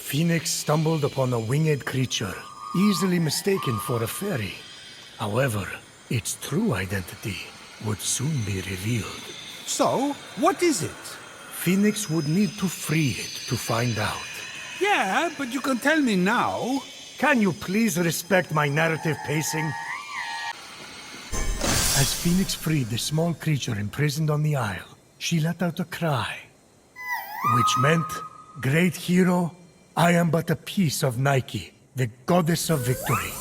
Phoenix stumbled upon a winged creature, easily mistaken for a fairy. However, its true identity would soon be revealed. So, what is it? Phoenix would need to free it to find out. Yeah, but you can tell me now. Can you please respect my narrative pacing? As Phoenix freed the small creature imprisoned on the isle, she let out a cry, which meant, "Great hero, I am but a piece of Nike, the goddess of victory.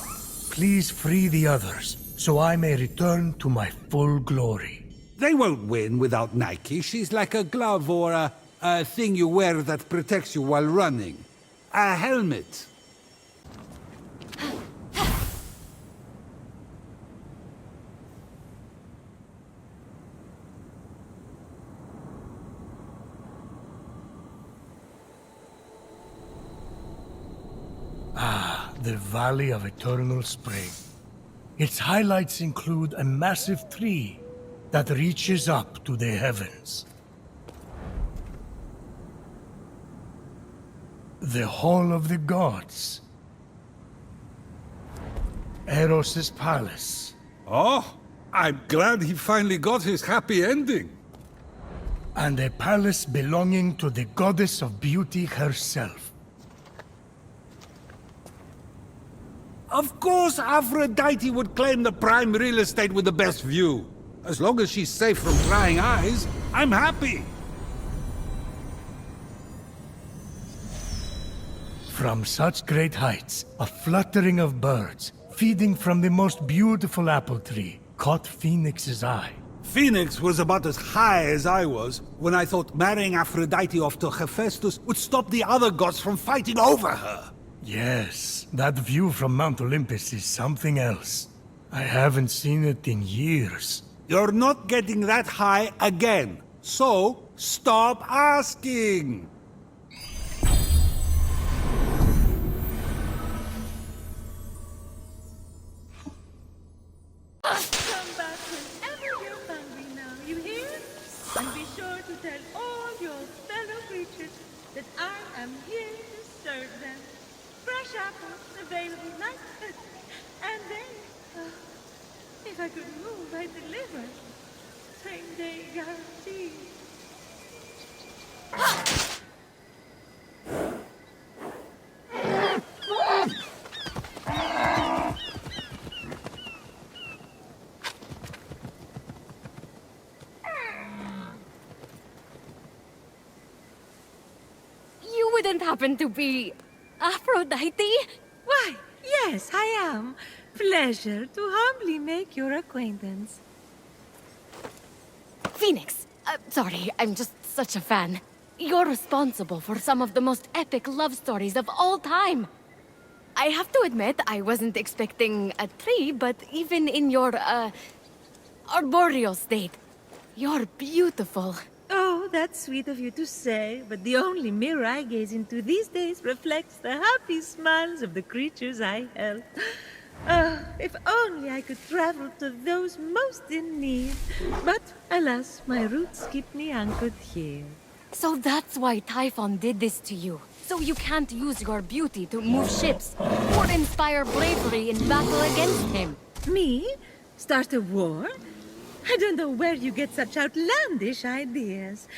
Please free the others, so I may return to my full glory." They won't win without Nike. She's like a glove or a thing you wear that protects you while running. A helmet. The Valley of Eternal Spring. Its highlights include a massive tree that reaches up to the heavens. The Hall of the Gods. Eros' palace. Oh, I'm glad he finally got his happy ending. And a palace belonging to the goddess of beauty herself. Of course, Aphrodite would claim the prime real estate with the best view. As long as she's safe from prying eyes, I'm happy. From such great heights, a fluttering of birds, feeding from the most beautiful apple tree, caught Phoenix's eye. Phoenix was about as high as I was when I thought marrying Aphrodite off to Hephaestus would stop the other gods from fighting over her. Yes, that view from Mount Olympus is something else. I haven't seen it in years. You're not getting that high again, so stop asking. Come back whenever you're hungry now, you hear? And be sure to tell all your fellow creatures that I am here to serve them. Fresh apples available night. And then, if I could move, I'd deliver. Same day guarantee. You wouldn't happen to be Aphrodite? Why, yes, I am. Pleasure to humbly make your acquaintance. Phoenix. Sorry, I'm just such a fan. You're responsible for some of the most epic love stories of all time. I have to admit, I wasn't expecting a tree, but even in your, arboreal state, you're beautiful. Oh, that's sweet of you to say, but the only mirror I gaze into these days reflects the happy smiles of the creatures I help. If only I could travel to those most in need. But, alas, my roots keep me anchored here. So that's why Typhon did this to you. So you can't use your beauty to move ships or inspire bravery in battle against him. Me? Start a war? I don't know where you get such outlandish ideas.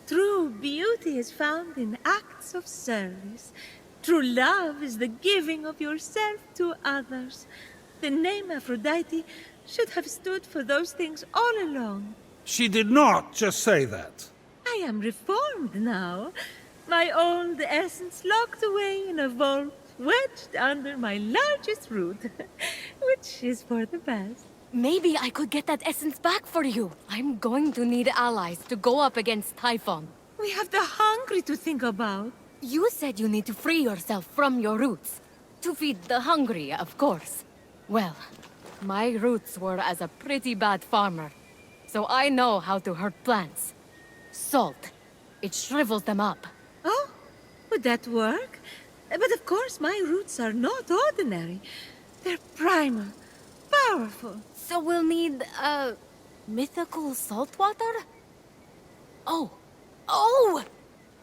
True beauty is found in acts of service. True love is the giving of yourself to others. The name Aphrodite should have stood for those things all along. She did not just say that. I am reformed now. My old essence locked away in a vault, wedged under my largest root, which is for the best. Maybe I could get that essence back for you. I'm going to need allies to go up against Typhon. We have the hungry to think about. You said you need to free yourself from your roots. To feed the hungry, of course. Well, my roots were as a pretty bad farmer. So I know how to hurt plants. Salt. It shrivels them up. Oh, would that work? But of course my roots are not ordinary. They're primal, powerful. So we'll need, mythical salt water? Oh!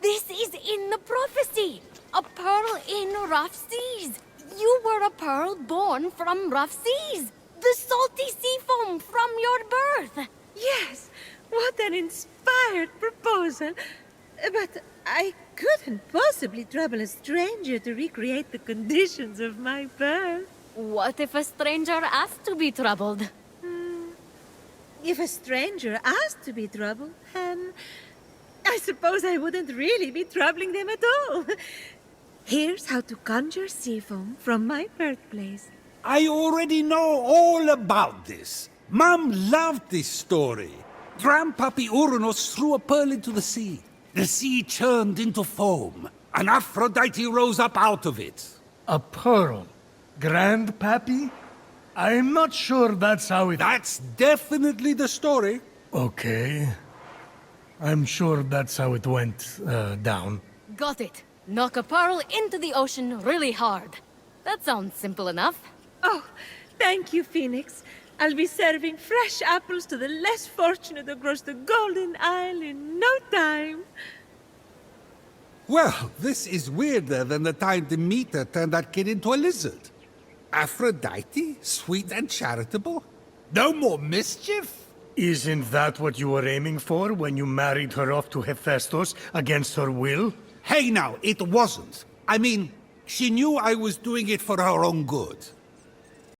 This is in the prophecy! A pearl pearl in rough seas. You were a pearl born from rough seas. The salty sea foam from your birth. Yes, what an inspired proposal. But I couldn't possibly trouble a stranger to recreate the conditions of my birth. What if a stranger asked to be troubled? If a stranger asked to be troubled, then I suppose I wouldn't really be troubling them at all. Here's how to conjure sea foam from my birthplace. I already know all about this. Mom loved this story. Grandpappy Uranus threw a pearl into the sea. The sea churned into foam, and Aphrodite rose up out of it. A pearl? Grandpappy? I'm not sure that's how it... That's definitely the story. Okay. I'm sure that's how it went, down. Got it. Knock a pearl into the ocean really hard. That sounds simple enough. Oh, thank you, Phoenix. I'll be serving fresh apples to the less fortunate across the Golden Isle in no time. Well, this is weirder than the time Demeter turned that kid into a lizard. Aphrodite? Sweet and charitable? No more mischief? Isn't that what you were aiming for when you married her off to Hephaestus against her will? Hey now, it wasn't. I mean, she knew I was doing it for her own good.